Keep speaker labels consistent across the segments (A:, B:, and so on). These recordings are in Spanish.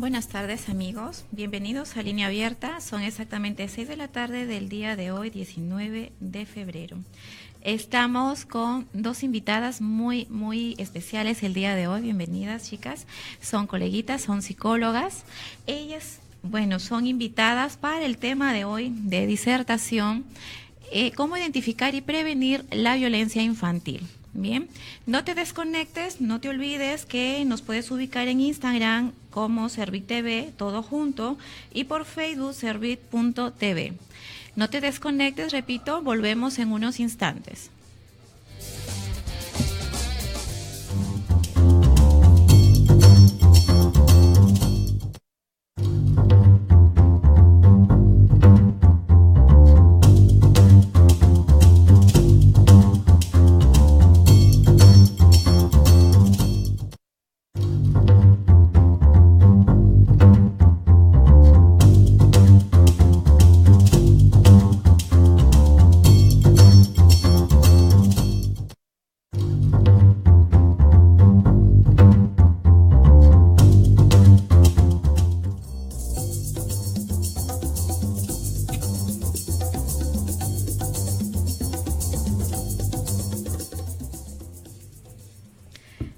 A: Buenas tardes amigos, bienvenidos a Línea Abierta, son exactamente 6 de la tarde del día de hoy, 19 de febrero. Estamos con dos invitadas muy especiales el día de hoy, bienvenidas chicas, son coleguitas, son psicólogas, ellas, son invitadas para el tema de hoy de disertación, cómo identificar y prevenir la violencia infantil. Bien, no te desconectes, no te olvides que nos puedes ubicar en Instagram como Servit TV, todo junto, y por Facebook servit.tv. No te desconectes, repito, volvemos en unos instantes.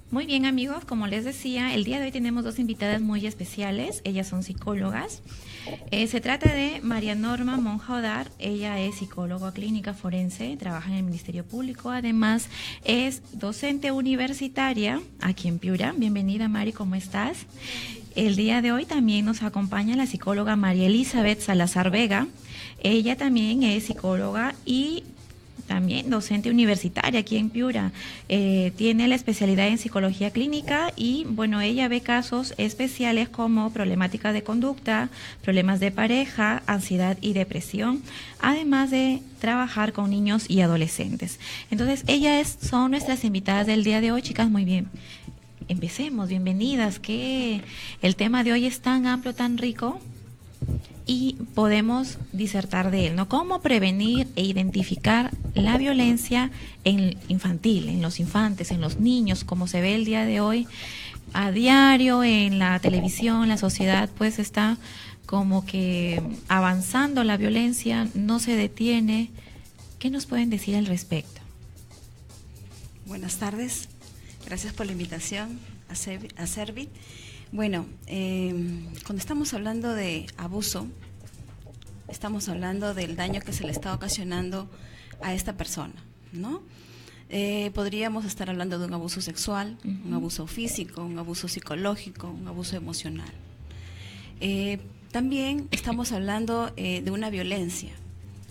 A: Muy bien amigos, como les decía, el día de hoy tenemos dos invitadas muy especiales, ellas son psicólogas. Se trata de María Norma Monja Odar, ella es psicóloga clínica forense, trabaja en el Ministerio Público, además es docente universitaria aquí en Piura. Bienvenida Mari, ¿cómo estás? El día de hoy también nos acompaña la psicóloga María Elizabeth Salazar Vega, ella también es psicóloga y también docente universitaria aquí en Piura, tiene la especialidad en psicología clínica y ella ve casos especiales como problemáticas de conducta, problemas de pareja, ansiedad y depresión, además de trabajar con niños y adolescentes. Entonces son nuestras invitadas del día de hoy, chicas, muy bien. Empecemos, bienvenidas, que el tema de hoy es tan amplio, tan rico, y podemos disertar de él, ¿no? Cómo prevenir e identificar la violencia infantil, en los infantes, en los niños, como se ve el día de hoy a diario en la televisión, la sociedad pues está como que avanzando la violencia, no se detiene. ¿Qué nos pueden decir al respecto?
B: Buenas tardes, gracias por la invitación a Servit. Bueno, cuando estamos hablando de abuso, estamos hablando del daño que se le está ocasionando a esta persona, ¿no? Podríamos estar hablando de un abuso sexual, un abuso físico, un abuso psicológico, un abuso emocional. También estamos hablando de una violencia.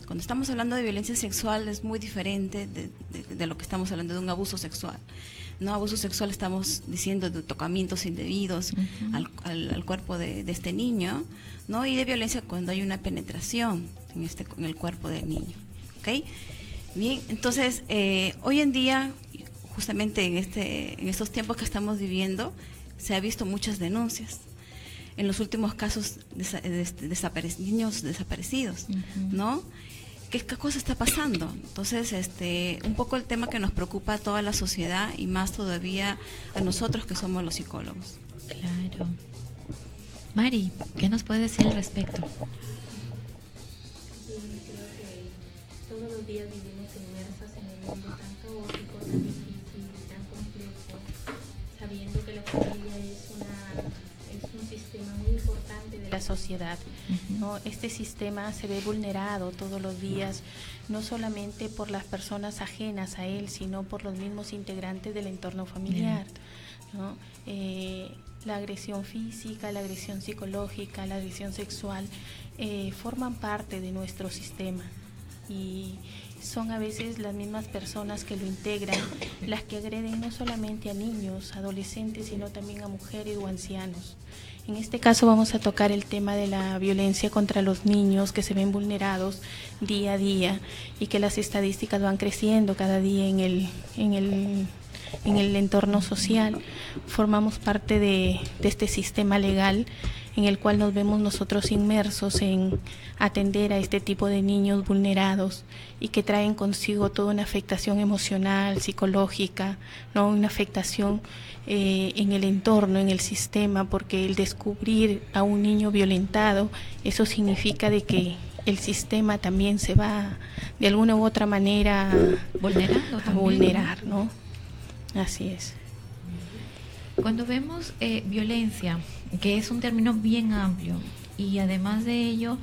B: Cuando estamos hablando de violencia sexual es muy diferente de lo que estamos hablando de un abuso sexual. No, abuso sexual estamos diciendo de tocamientos indebidos al cuerpo de este niño, ¿no? Y de violencia cuando hay una penetración en el cuerpo del niño, ¿ok? Bien, entonces hoy en día, justamente en estos tiempos que estamos viviendo, se ha visto muchas denuncias. En los últimos casos niños desaparecidos, ¿no? ¿Qué cosa está pasando? Entonces, un poco el tema que nos preocupa a toda la sociedad y más todavía a nosotros que somos los psicólogos.
A: Claro. Mari, ¿qué nos puede decir al respecto?
C: Sí, creo que todos los días vivimos inmersas en un mundo tan caótico, tan difícil, tan complejo, sabiendo que la familia es un sistema muy importante de la sociedad, ¿no? Este sistema se ve vulnerado todos los días, no solamente por las personas ajenas a él, sino por los mismos integrantes del entorno familiar, ¿no? La agresión física, la agresión psicológica, la agresión sexual forman parte de nuestro sistema y son a veces las mismas personas que lo integran las que agreden no solamente a niños, adolescentes, sino también a mujeres o ancianos. En este caso vamos a tocar el tema de la violencia contra los niños que se ven vulnerados día a día y que las estadísticas van creciendo cada día en
D: en el entorno social. Formamos parte de este sistema legal en el cual nos vemos nosotros inmersos en atender a este tipo de niños vulnerados y que traen consigo toda una afectación emocional, psicológica, ¿no? Una afectación en el entorno, en el sistema, porque el descubrir a un niño violentado, eso significa de que el sistema también se va de alguna u otra manera a vulnerar, ¿no? Así es.
A: Cuando vemos violencia, que es un término bien amplio, y además de ello,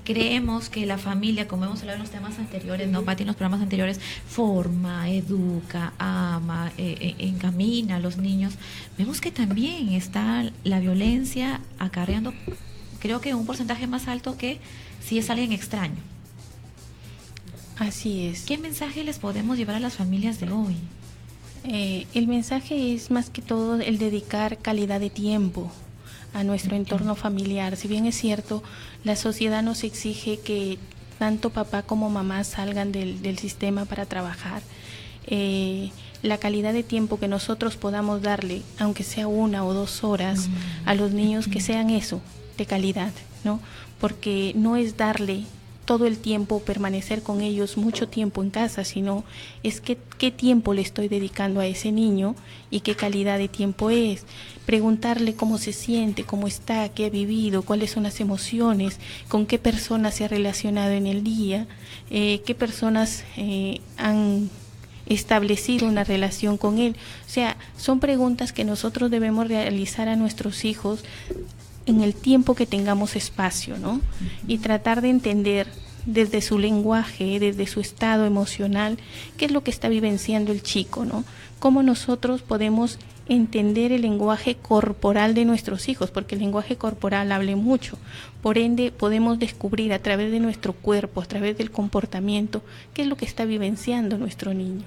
A: creemos que la familia, como hemos hablado en los temas anteriores, ¿no, Pati? En los programas anteriores, forma, educa, ama, encamina a los niños. Vemos que también está la violencia acarreando, creo que un porcentaje más alto que si es alguien extraño.
D: Así es.
A: ¿Qué mensaje les podemos llevar a las familias de hoy?
D: El mensaje es más que todo el dedicar calidad de tiempo a nuestro entorno familiar. Si bien es cierto, la sociedad nos exige que tanto papá como mamá salgan del sistema para trabajar, la calidad de tiempo que nosotros podamos darle, aunque sea 1 o 2 horas, a los niños, que sean eso, de calidad, ¿no? Porque no es darle todo el tiempo, permanecer con ellos mucho tiempo en casa, sino es que qué tiempo le estoy dedicando a ese niño y qué calidad de tiempo es. Preguntarle cómo se siente, cómo está, qué ha vivido, cuáles son las emociones, con qué personas se ha relacionado en el día, qué personas han establecido una relación con él. O sea, son preguntas que nosotros debemos realizar a nuestros hijos en el tiempo que tengamos espacio, ¿no? Y tratar de entender desde su lenguaje, desde su estado emocional, qué es lo que está vivenciando el chico, ¿no? Cómo nosotros podemos entender el lenguaje corporal de nuestros hijos, porque el lenguaje corporal habla mucho. Por ende, podemos descubrir a través de nuestro cuerpo, a través del comportamiento, qué es lo que está vivenciando nuestro niño.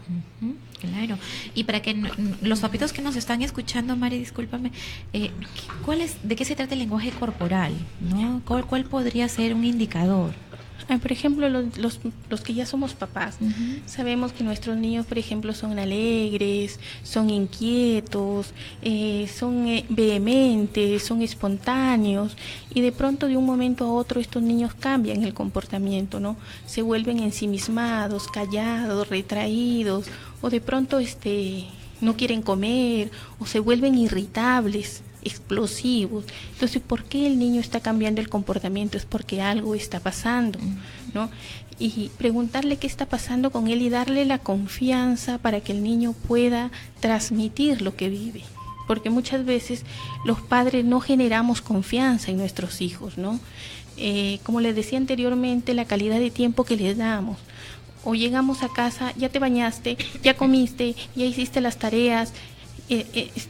A: Claro. Y para que los papitos que nos están escuchando, Mari, discúlpame, ¿de qué se trata el lenguaje corporal, ¿no? ¿Cuál podría ser un indicador?
D: Por ejemplo, los que ya somos papás, sabemos que nuestros niños, por ejemplo, son alegres, son inquietos, son vehementes, son espontáneos, y de pronto de un momento a otro estos niños cambian el comportamiento, ¿no? Se vuelven ensimismados, callados, retraídos, o de pronto no quieren comer, o se vuelven irritables, explosivos. Entonces, ¿por qué el niño está cambiando el comportamiento? Es porque algo está pasando, ¿no? Y preguntarle qué está pasando con él y darle la confianza para que el niño pueda transmitir lo que vive. Porque muchas veces los padres no generamos confianza en nuestros hijos, ¿no? Como les decía anteriormente, la calidad de tiempo que les damos. O llegamos a casa, ya te bañaste, ya comiste, ya hiciste las tareas.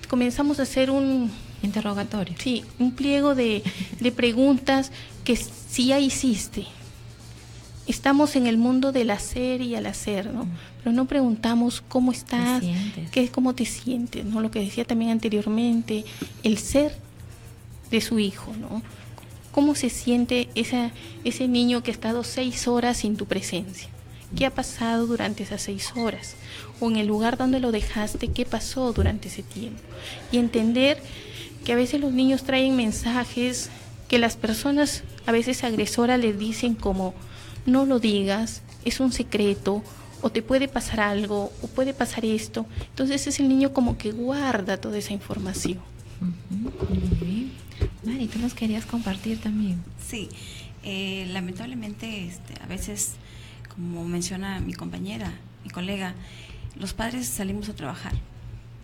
D: Comenzamos a hacer un
A: interrogatorio.
D: Sí, un pliego de preguntas que sí ya hiciste. Estamos en el mundo del hacer y al hacer, ¿no? Pero no preguntamos cómo estás, cómo te sientes, ¿no? Lo que decía también anteriormente, el ser de su hijo, ¿no? ¿Cómo se siente ese niño que ha estado 6 horas sin tu presencia? ¿Qué ha pasado durante esas 6 horas? O en el lugar donde lo dejaste, ¿qué pasó durante ese tiempo? Y entender que a veces los niños traen mensajes que las personas a veces agresoras les dicen como no lo digas, es un secreto, o te puede pasar algo, o puede pasar esto. Entonces es el niño como que guarda toda esa información.
A: Muy bien. Mari, ¿tú nos querías compartir también?
B: Sí, lamentablemente a veces, como menciona mi compañera, mi colega, los padres salimos a trabajar.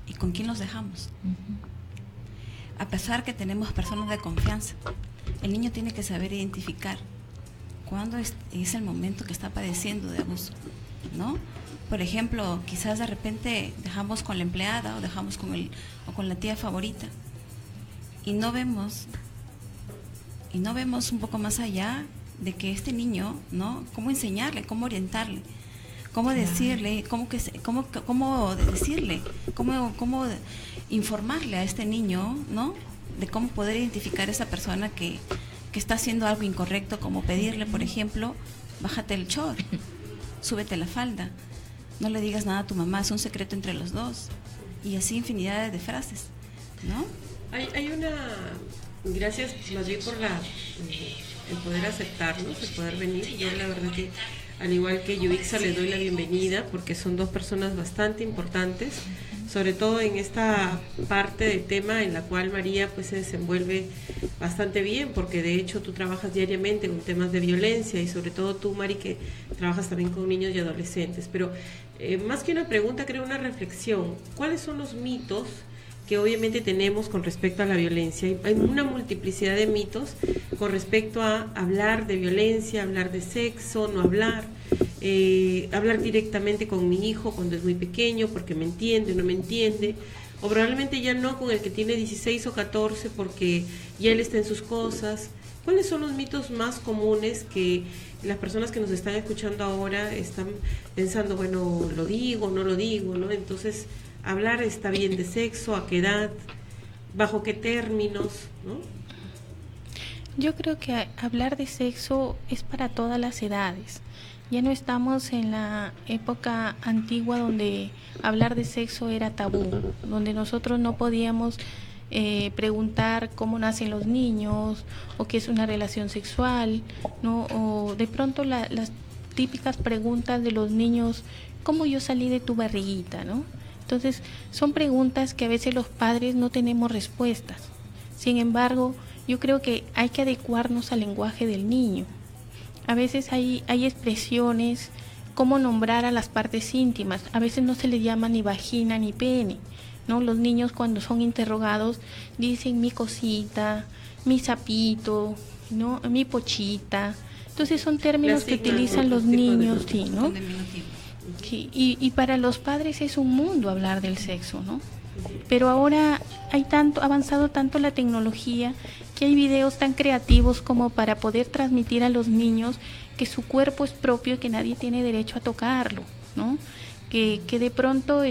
B: ¿Y con quién los dejamos? A pesar que tenemos personas de confianza, el niño tiene que saber identificar cuándo es el momento que está padeciendo de abuso, ¿no? Por ejemplo, quizás de repente dejamos con la empleada o dejamos con la tía favorita y no vemos un poco más allá de que este niño, ¿no? Cómo enseñarle, cómo orientarle, cómo decirle, cómo decirle, cómo informarle a este niño, ¿no? De cómo poder identificar a esa persona que está haciendo algo incorrecto, como pedirle, por ejemplo, bájate el short, súbete la falda, no le digas nada a tu mamá, es un secreto entre los dos. Y así infinidad de frases, ¿no?
E: Hay una... Gracias más bien por el poder aceptarnos, el poder venir. Yo la verdad que, al igual que Yuixa, le doy la bienvenida porque son dos personas bastante importantes, sobre todo en esta parte del tema en la cual María pues se desenvuelve bastante bien, porque de hecho tú trabajas diariamente con temas de violencia y sobre todo tú, Mari, que trabajas también con niños y adolescentes. Pero más que una pregunta, creo una reflexión. ¿Cuáles son los mitos que obviamente tenemos con respecto a la violencia? Hay una multiplicidad de mitos con respecto a hablar de violencia, hablar de sexo, no hablar, hablar directamente con mi hijo cuando es muy pequeño porque me entiende, no me entiende, o probablemente ya no con el que tiene 16 o 14 porque ya él está en sus cosas. ¿Cuáles son los mitos más comunes que las personas que nos están escuchando ahora están pensando, bueno, lo digo, no lo digo, ¿no? Entonces, hablar está bien de sexo, a qué edad, bajo qué términos, ¿no?
D: Yo creo que hablar de sexo es para todas las edades. Ya no estamos en la época antigua donde hablar de sexo era tabú, donde nosotros no podíamos preguntar cómo nacen los niños o qué es una relación sexual, ¿no? O de pronto las típicas preguntas de los niños, ¿cómo yo salí de tu barriguita?, ¿no? Entonces, son preguntas que a veces los padres no tenemos respuestas. Sin embargo, yo creo que hay que adecuarnos al lenguaje del niño. A veces hay expresiones, cómo nombrar a las partes íntimas. A veces no se les llama ni vagina ni pene, ¿no? Los niños cuando son interrogados dicen mi cosita, mi sapito, ¿no? Mi pochita. Entonces son términos que utilizan los niños, sí, ¿no? Sí, y para los padres es un mundo hablar del sexo, ¿no? Pero ahora ha avanzado tanto la tecnología que hay videos tan creativos como para poder transmitir a los niños que su cuerpo es propio y que nadie tiene derecho a tocarlo, ¿no? Que de pronto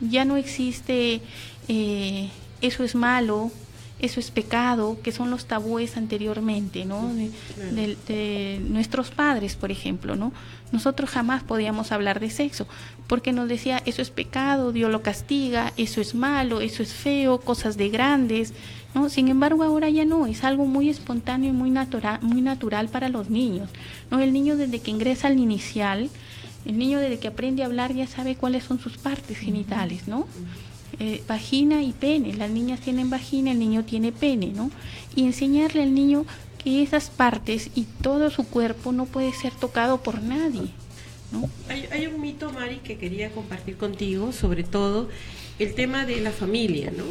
D: ya no existe eso es malo, eso es pecado, que son los tabúes anteriormente, ¿no? De nuestros padres, por ejemplo, ¿no? Nosotros jamás podíamos hablar de sexo, porque nos decía, eso es pecado, Dios lo castiga, eso es malo, eso es feo, cosas de grandes, ¿no? Sin embargo, ahora ya no, es algo muy espontáneo y muy natural para los niños, ¿no? El niño desde que ingresa al inicial, el niño desde que aprende a hablar ya sabe cuáles son sus partes genitales, ¿no? Vagina y pene, las niñas tienen vagina, el niño tiene pene, ¿no? Y enseñarle al niño que esas partes y todo su cuerpo no puede ser tocado por nadie, ¿no?
E: Hay un mito, Mari, que quería compartir contigo, sobre todo el tema de la familia, ¿no?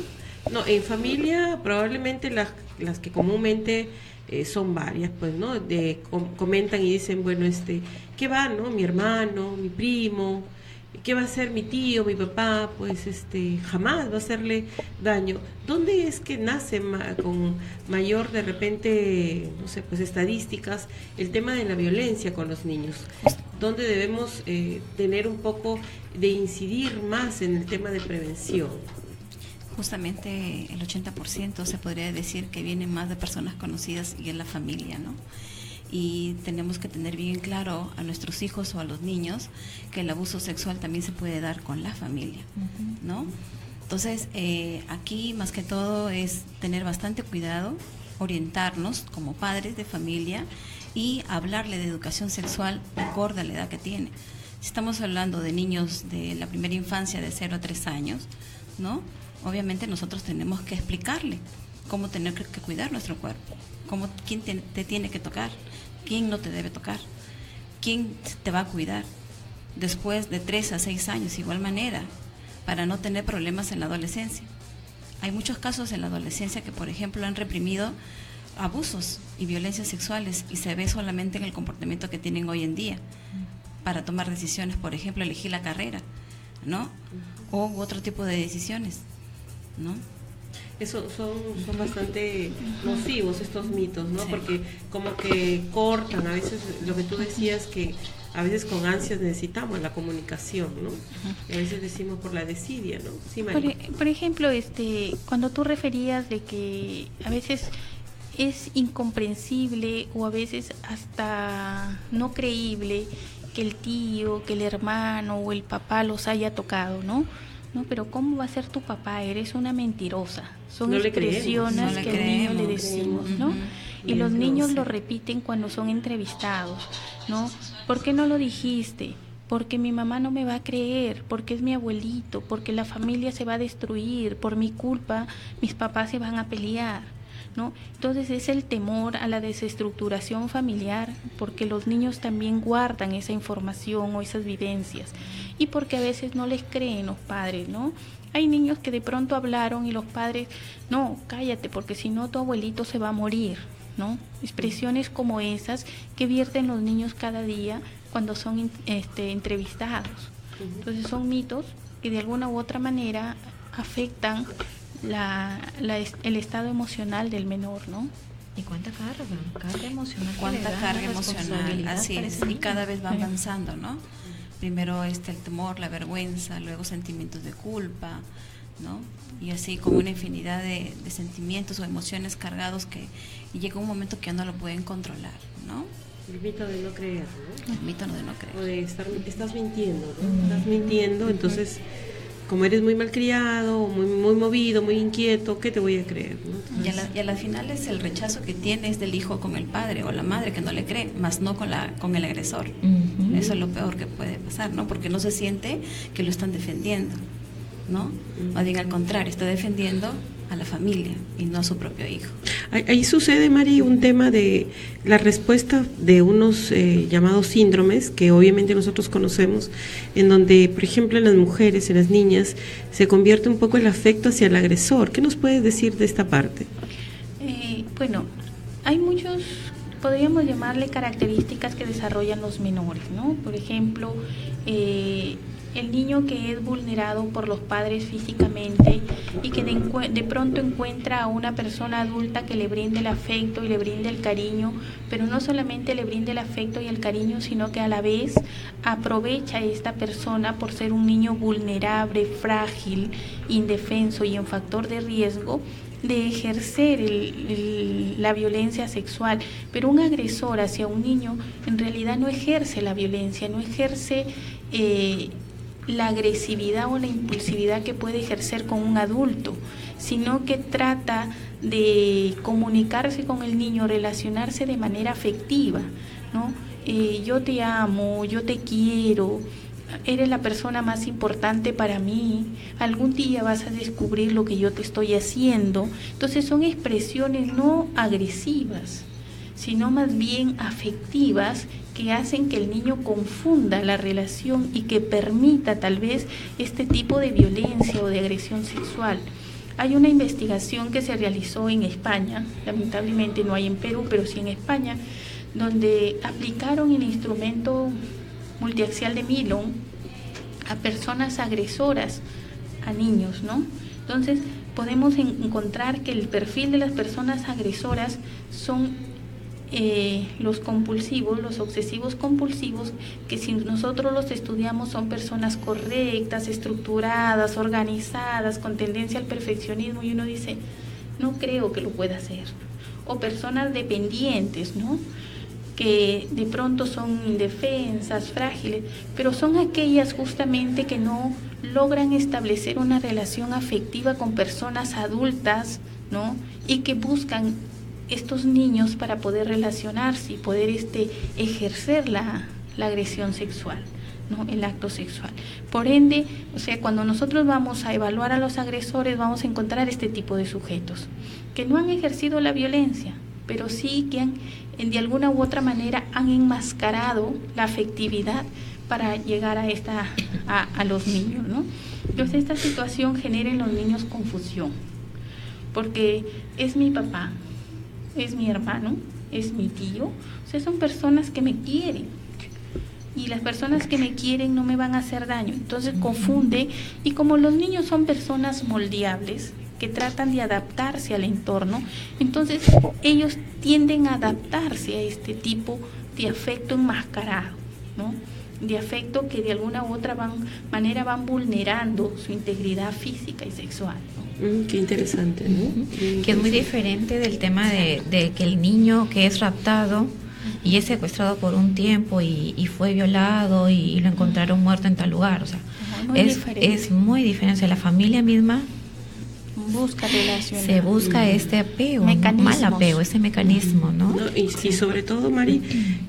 E: No, en familia probablemente las que comúnmente son varias, pues, ¿no? Comentan y dicen, bueno, ¿qué va, no? Mi hermano, mi primo, ¿qué va a hacer mi tío, mi papá? Pues jamás va a hacerle daño. ¿Dónde es que nace con mayor, de repente, no sé, pues estadísticas, el tema de la violencia con los niños? ¿Dónde debemos tener un poco de incidir más en el tema de prevención?
B: Justamente el 80% se podría decir que viene más de personas conocidas y en la familia, ¿no? Y tenemos que tener bien claro a nuestros hijos o a los niños que el abuso sexual también se puede dar con la familia, ¿no? Entonces, aquí más que todo es tener bastante cuidado, orientarnos como padres de familia y hablarle de educación sexual acorde a la edad que tiene. Si estamos hablando de niños de la primera infancia de 0 a 3 años, ¿no? Obviamente nosotros tenemos que explicarle cómo tener que cuidar nuestro cuerpo, quién te tiene que tocar, quién no te debe tocar, quién te va a cuidar. Después de 3 a 6 años, igual manera, para no tener problemas en la adolescencia. Hay muchos casos en la adolescencia que, por ejemplo, han reprimido abusos y violencias sexuales y se ve solamente en el comportamiento que tienen hoy en día para tomar decisiones, por ejemplo, elegir la carrera, ¿no? O otro tipo de decisiones, ¿no?
E: Eso son bastante nocivos estos mitos, ¿no?
B: Sí.
E: Porque como que cortan, a veces lo que tú decías, que a veces con ansias necesitamos la comunicación, ¿no? Y a veces decimos por la desidia, ¿no? Sí, María.
D: Por ejemplo, cuando tú referías de que a veces es incomprensible o a veces hasta no creíble que el tío, que el hermano o el papá los haya tocado, ¿no? No, pero ¿cómo va a ser tu papá? Eres una mentirosa. Son
E: No le
D: expresiones
B: creemos,
D: que al niño le decimos, ¿no? Y los niños lo repiten cuando son entrevistados, ¿no? ¿Por qué no lo dijiste? Porque mi mamá no me va a creer, porque es mi abuelito, porque la familia se va a destruir, por mi culpa mis papás se van a pelear, ¿no? Entonces es el temor a la desestructuración familiar, porque los niños también guardan esa información o esas vivencias, y porque a veces no les creen los padres, ¿no? Hay niños que de pronto hablaron y los padres, no, cállate, porque si no tu abuelito se va a morir, ¿no? Expresiones como esas que vierten los niños cada día cuando son entrevistados. Entonces son mitos que de alguna u otra manera afectan el estado emocional del menor, ¿no?
A: ¿Y cuánta carga emocional?
B: Cuánta carga emocional, así es, y cada vez va avanzando, ¿no? Primero el temor, la vergüenza, luego sentimientos de culpa, ¿no? Y así como una infinidad de sentimientos o emociones cargados que llega un momento que ya no lo pueden controlar, ¿no?
E: El mito de no creer, ¿no?
B: El mito de no creer.
E: O de estás mintiendo, ¿no? Estás mintiendo, entonces, como eres muy malcriado, muy movido, muy inquieto, ¿qué te voy a creer, ¿no? Entonces,
B: y a la final es el rechazo que tienes del hijo con el padre o la madre que no le cree, más no con el agresor. Eso es lo peor que puede pasar, ¿no? Porque no se siente que lo están defendiendo, ¿no? Más bien al contrario, está defendiendo a la familia y no a su propio hijo.
E: Ahí sucede, Mari, un tema de la respuesta de unos llamados síndromes que obviamente nosotros conocemos, en donde, por ejemplo, en las mujeres, en las niñas, se convierte un poco el afecto hacia el agresor. ¿Qué nos puedes decir de esta parte?
D: Bueno, hay muchos, podríamos llamarle características que desarrollan los menores, ¿no? Por ejemplo, el niño que es vulnerado por los padres físicamente y que de pronto encuentra a una persona adulta que le brinde el afecto y le brinde el cariño, pero no solamente le brinde el afecto y el cariño, sino que a la vez aprovecha a esta persona por ser un niño vulnerable, frágil, indefenso y en factor de riesgo de ejercer la violencia sexual. Pero un agresor hacia un niño en realidad no ejerce la violencia, no ejerce la agresividad o la impulsividad que puede ejercer con un adulto, sino que trata de comunicarse con el niño, relacionarse de manera afectiva, ¿no? Yo te amo, yo te quiero, eres la persona más importante para mí, algún día vas a descubrir lo que yo te estoy haciendo. Entonces son expresiones no agresivas, sino más bien afectivas, que hacen que el niño confunda la relación y que permita tal vez este tipo de violencia o de agresión sexual. Hay una investigación que se realizó en España, lamentablemente no hay en Perú, pero sí en España, donde aplicaron el instrumento multiaxial de Milon a personas agresoras, a niños, ¿no? Entonces podemos encontrar que el perfil de las personas agresoras son los compulsivos, los obsesivos compulsivos, que si nosotros los estudiamos son personas correctas, estructuradas, organizadas, con tendencia al perfeccionismo, y uno dice, no creo que lo pueda hacer. O personas dependientes, ¿no?, que de pronto son indefensas, frágiles, pero son aquellas justamente que no logran establecer una relación afectiva con personas adultas, ¿no?, y que buscan estos niños para poder relacionarse y poder ejercer la agresión sexual, ¿no?, el acto sexual. Por ende, o sea, cuando nosotros vamos a evaluar a los agresores, vamos a encontrar este tipo de sujetos que no han ejercido la violencia, pero sí que de alguna u otra manera han enmascarado la afectividad para llegar a los niños, ¿no? Entonces esta situación genera en los niños confusión, porque es mi papá, es mi hermano, es mi tío, o sea, son personas que me quieren y las personas que me quieren no me van a hacer daño. Entonces confunde, y como los niños son personas moldeables que tratan de adaptarse al entorno, entonces ellos tienden a adaptarse a este tipo de afecto enmascarado, ¿no?, de afecto que de alguna u otra manera van vulnerando su integridad física y sexual, ¿no?
E: Qué interesante, ¿no?
A: Que es muy diferente del tema de que el niño que es raptado y es secuestrado por un tiempo y fue violado y lo encontraron muerto en tal lugar. O sea, es muy diferente. O sea, la familia misma
D: busca relaciones.
A: Se busca este apego, mal apego, ese mecanismo, ¿no?
E: Y sobre todo, Mari,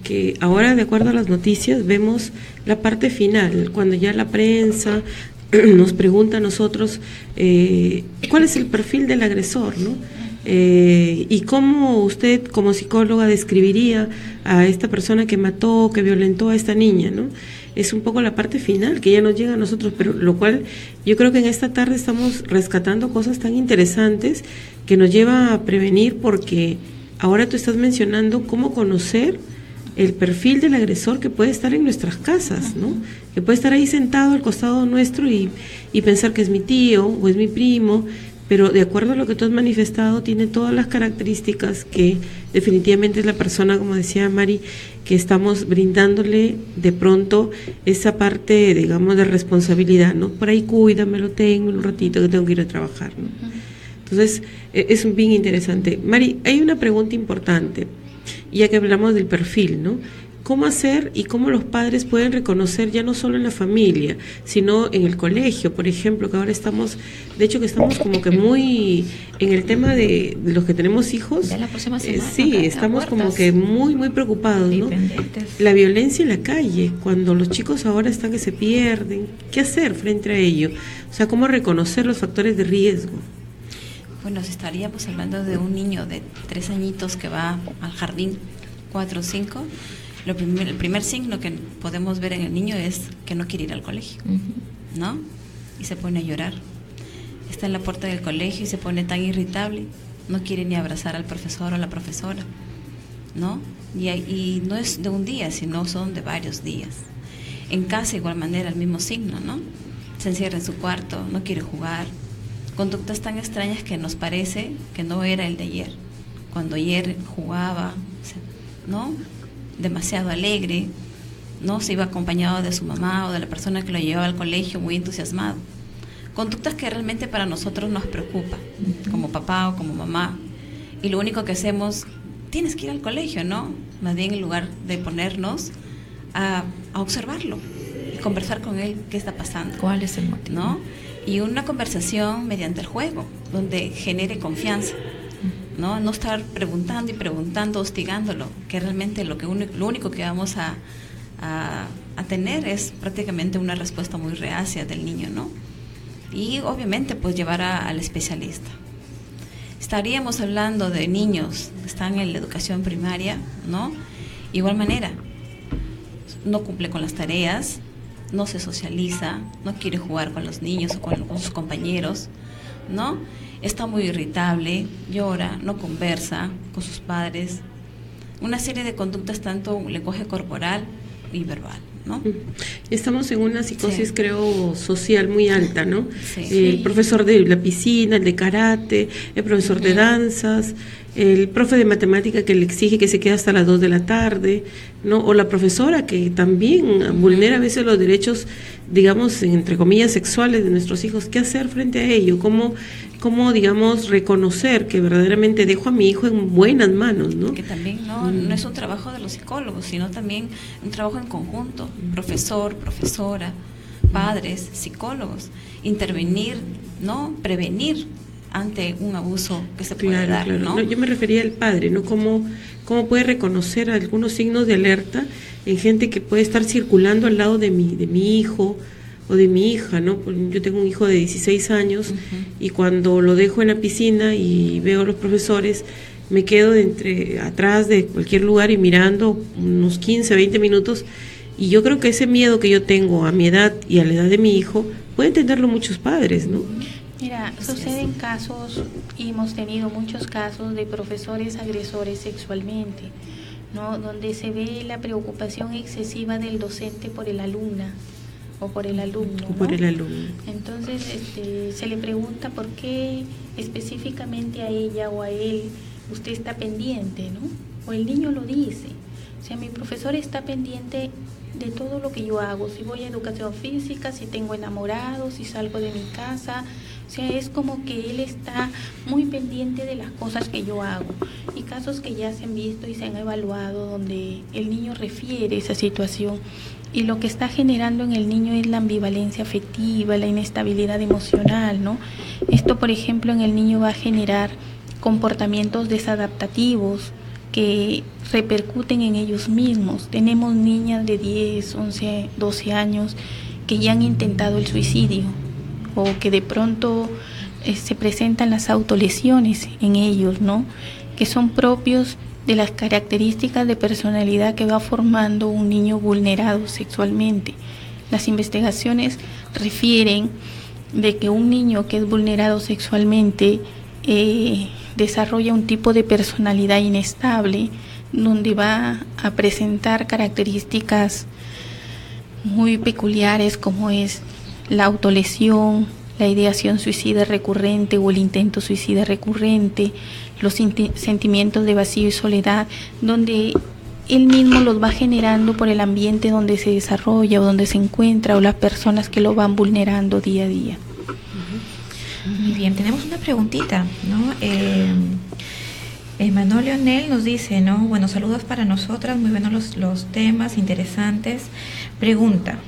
E: que ahora de acuerdo a las noticias vemos la parte final, cuando ya la prensa nos pregunta a nosotros cuál es el perfil del agresor, ¿no? Y cómo usted como psicóloga describiría a esta persona que mató, que violentó a esta niña, ¿no? Es un poco la parte final que ya nos llega a nosotros, pero lo cual yo creo que en esta tarde estamos rescatando cosas tan interesantes que nos lleva a prevenir, porque ahora tú estás mencionando cómo conocer el perfil del agresor que puede estar en nuestras casas, ¿no? Que puede estar ahí sentado al costado nuestro y pensar que es mi tío o es mi primo, pero de acuerdo a lo que tú has manifestado, tiene todas las características que definitivamente es la persona, como decía Mari, que estamos brindándole de pronto esa parte, digamos, de responsabilidad, ¿no? Por ahí cuídamelo, tengo un ratito que tengo que ir a trabajar, ¿no? Entonces, es bien interesante. Mari, hay una pregunta importante, ya que hablamos del perfil, ¿no? ¿Cómo hacer y cómo los padres pueden reconocer ya no solo en la familia, sino en el colegio, por ejemplo, que ahora estamos, de hecho que estamos como que muy en el tema de los que tenemos hijos?
A: Ya la próxima semana.
E: Sí, estamos como que muy preocupados, ¿no? La violencia en la calle, cuando los chicos ahora están que se pierden, ¿qué hacer frente a ello? O sea, ¿cómo reconocer los factores de riesgo?
B: Bueno, estaríamos hablando de un niño de 3 añitos que va al jardín, 4 o 5. El primer signo que podemos ver en el niño es que no quiere ir al colegio, ¿no? Y se pone a llorar. Está en la puerta del colegio y se pone tan irritable, no quiere ni abrazar al profesor o a la profesora, ¿no? Y no es de un día, sino son de varios días. En casa, de igual manera, el mismo signo, ¿no? Se encierra en su cuarto, no quiere jugar. Conductas tan extrañas que nos parece que no era el de ayer. Cuando ayer jugaba, ¿no? Demasiado alegre, no se iba acompañado de su mamá o de la persona que lo llevaba al colegio, muy entusiasmado. Conductas que realmente para nosotros nos preocupa, como papá o como mamá. Y lo único que hacemos, tienes que ir al colegio, ¿no? Más bien en lugar de ponernos a observarlo y conversar con él qué está pasando.
A: ¿Cuál es el motivo?
B: ¿No? Y una conversación mediante el juego, donde genere confianza. No estar preguntando y preguntando, hostigándolo, que realmente lo único que vamos a tener es prácticamente una respuesta muy reacia del niño, ¿no? Y obviamente pues llevar al especialista. Estaríamos hablando de niños que están en la educación primaria, ¿no? Igual manera, no cumple con las tareas, no se socializa, no quiere jugar con los niños o con sus compañeros, ¿no? Está muy irritable, llora, no conversa con sus padres. Una serie de conductas, tanto lenguaje corporal y verbal, ¿no?
E: Estamos en una psicosis,
B: Sí.
E: creo, social muy alta, ¿no?
B: Sí.
E: El profesor de la piscina, el de karate, el profesor de danzas, el profe de matemática que le exige que se quede hasta las 2 de la tarde, ¿no? O la profesora que también vulnera a veces los derechos, digamos, entre comillas, sexuales de nuestros hijos. ¿Qué hacer frente a ello? ¿Cómo digamos, reconocer que verdaderamente dejo a mi hijo en buenas manos, ¿no?
B: Que también no es un trabajo de los psicólogos, sino también un trabajo en conjunto, profesor, profesora, padres, psicólogos, intervenir, ¿no? Prevenir ante un abuso que se puede dar,
E: Claro.
B: ¿no?
E: No, yo me refería al padre, ¿no? ¿Cómo puede reconocer algunos signos de alerta en gente que puede estar circulando al lado de mi hijo o de mi hija, ¿no? Yo tengo un hijo de 16 años y cuando lo dejo en la piscina y veo a los profesores, me quedo atrás de cualquier lugar y mirando unos 15, 20 minutos, y yo creo que ese miedo que yo tengo a mi edad y a la edad de mi hijo, pueden tenerlo muchos padres, ¿no?
D: Mira, suceden casos, y hemos tenido muchos casos de profesores agresores sexualmente, ¿no? Donde se ve la preocupación excesiva del docente por el alumna o por el alumno,
E: O por
D: ¿no?
E: el alumno.
D: Entonces se le pregunta por qué específicamente a ella o a él usted está pendiente, ¿no? O el niño lo dice. O sea, mi profesor está pendiente de todo lo que yo hago, si voy a educación física, si tengo enamorados, si salgo de mi casa, O sea, es como que él está muy pendiente de las cosas que yo hago. Y casos que ya se han visto y se han evaluado donde el niño refiere esa situación y lo que está generando en el niño es la ambivalencia afectiva, la inestabilidad emocional, ¿no? Esto, por ejemplo, en el niño va a generar comportamientos desadaptativos que repercuten en ellos mismos. Tenemos niñas de 10, 11, 12 años que ya han intentado el suicidio o que de pronto se presentan las autolesiones en ellos, ¿no? Que son propios de las características de personalidad que va formando un niño vulnerado sexualmente. Las investigaciones refieren de que un niño que es vulnerado sexualmente desarrolla un tipo de personalidad inestable, donde va a presentar características muy peculiares como es la autolesión, la ideación suicida recurrente o el intento suicida recurrente, los sentimientos de vacío y soledad, donde él mismo los va generando por el ambiente donde se desarrolla o donde se encuentra o las personas que lo van vulnerando día a día.
A: Muy bien, tenemos una preguntita, ¿no? Manuel Leonel nos dice, ¿no? Bueno, saludos para nosotras, muy buenos los temas, interesantes. Pregunta,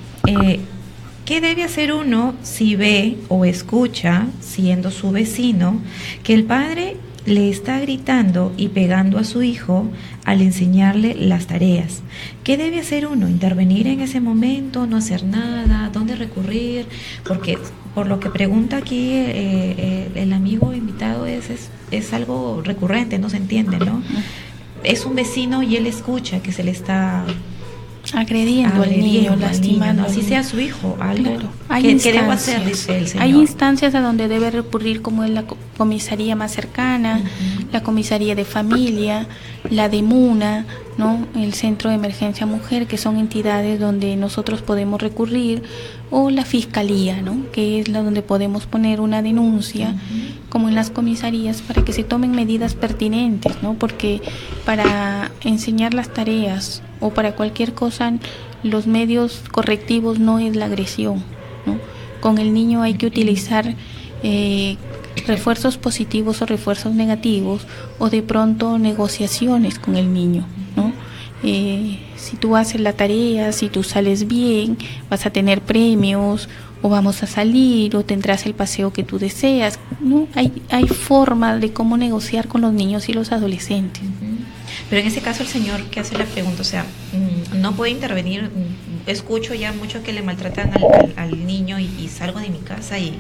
A: ¿qué debe hacer uno si ve o escucha, siendo su vecino, que el padre le está gritando y pegando a su hijo al enseñarle las tareas? ¿Qué debe hacer uno? ¿Intervenir en ese momento? ¿No hacer nada? ¿Dónde recurrir? Porque por lo que pregunta aquí el amigo invitado es algo recurrente, no se entiende, ¿no? Es un vecino y él escucha que se le está
D: agrediendo al niño, lastimando,
A: ¿no? Así sea su hijo, algo.
D: Claro. ¿Qué debo hacer? Dice el señor. Hay instancias a donde debe recurrir, como es la comisaría más cercana, la comisaría de familia, la de MUNA, ¿no? El Centro de Emergencia Mujer, que son entidades donde nosotros podemos recurrir, o la fiscalía, ¿no? Que es la donde podemos poner una denuncia, como en las comisarías, para que se tomen medidas pertinentes, ¿no? Porque para enseñar las tareas o para cualquier cosa, los medios correctivos no es la agresión, ¿no? Con el niño hay que utilizar refuerzos positivos o refuerzos negativos, o de pronto negociaciones con el niño, ¿no? Si tú haces la tarea, si tú sales bien, vas a tener premios, o vamos a salir, o tendrás el paseo que tú deseas, ¿no? Hay forma de cómo negociar con los niños y los adolescentes.
A: Pero en ese caso el señor que hace la pregunta, o sea, no puede intervenir. Escucho ya mucho que le maltratan al niño y salgo de mi casa y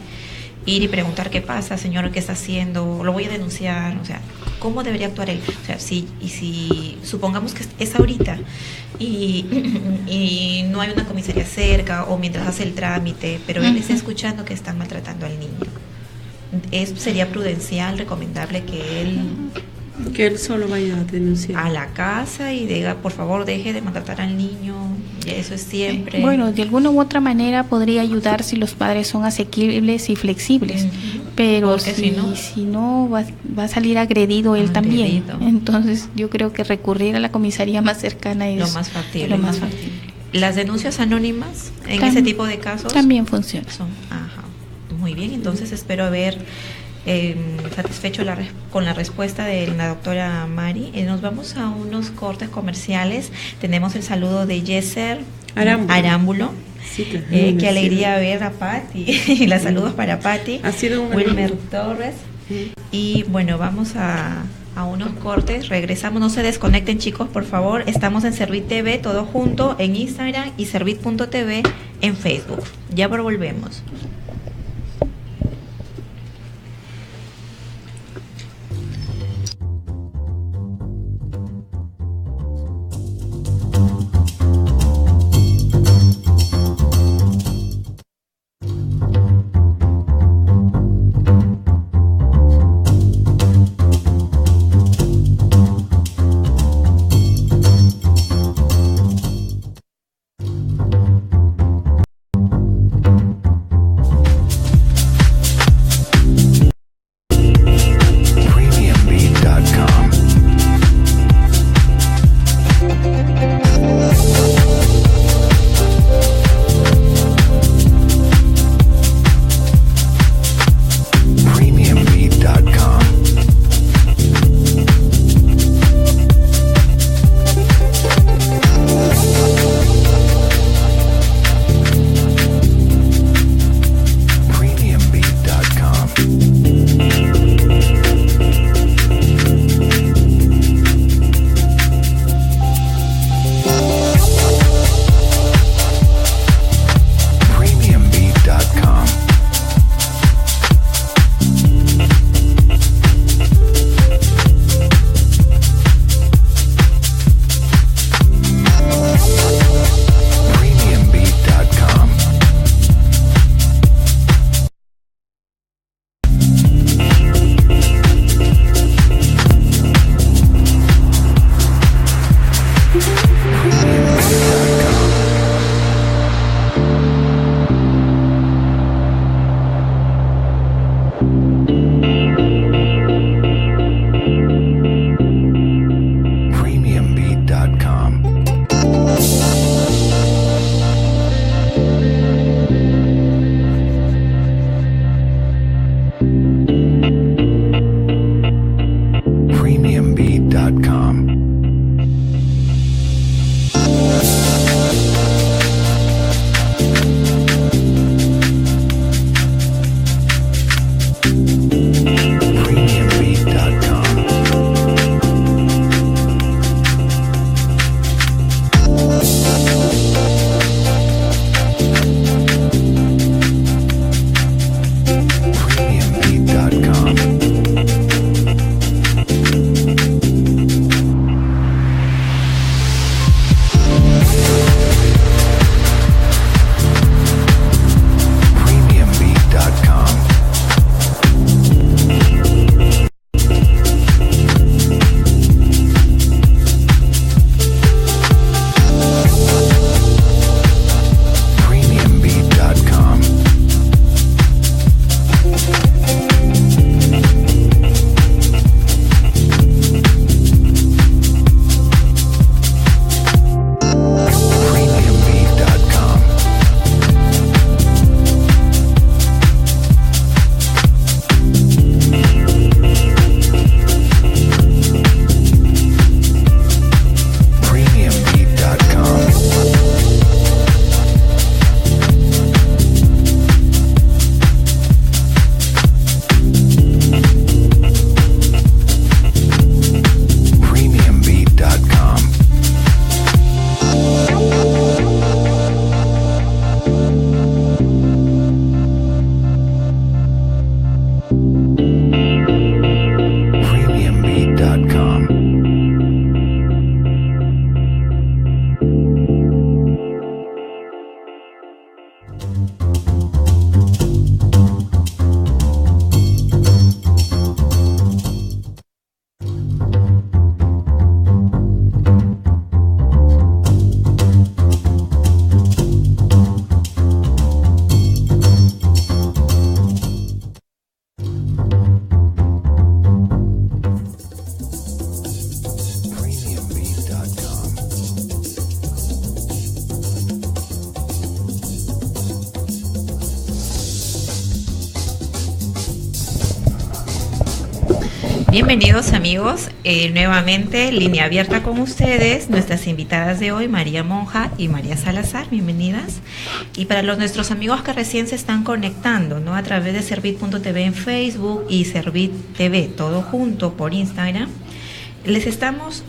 A: ir y preguntar qué pasa, señor, qué está haciendo, lo voy a denunciar, o sea, ¿cómo debería actuar él? O sea, si supongamos que es ahorita y no hay una comisaría cerca o mientras hace el trámite, pero él está escuchando que están maltratando al niño, ¿sería prudencial, recomendable que él
E: solo vaya a denunciar
A: a la casa y diga, por favor, deje de maltratar al niño? Eso es siempre.
D: Bueno, de alguna u otra manera podría ayudar si los padres son asequibles y flexibles, pero si no va a salir agredido él también. Entonces yo creo que recurrir a la comisaría más cercana es
A: lo más factible. ¿Las denuncias anónimas en ese tipo de casos?
D: También funcionan.
A: Muy bien, entonces espero haber satisfecho con la respuesta de la doctora Mari. Nos vamos a unos cortes comerciales. Tenemos el saludo de Yeser Arámbulo. Sí, qué alegría ver a Patti. Y los saludos para Patti.
E: Ha sido un
A: Wilmer Torres. Y bueno, vamos a unos cortes. Regresamos. No se desconecten, chicos, por favor. Estamos en Servit TV, todo junto, en Instagram, y Servit.tv en Facebook. Ya volvemos. Bienvenidos amigos, nuevamente línea abierta con ustedes, nuestras invitadas de hoy, María Monja y María Salazar, bienvenidas. Y para nuestros amigos que recién se están conectando, ¿no? A través de Servit.tv en Facebook y Servit TV, todo junto por Instagram, les estamos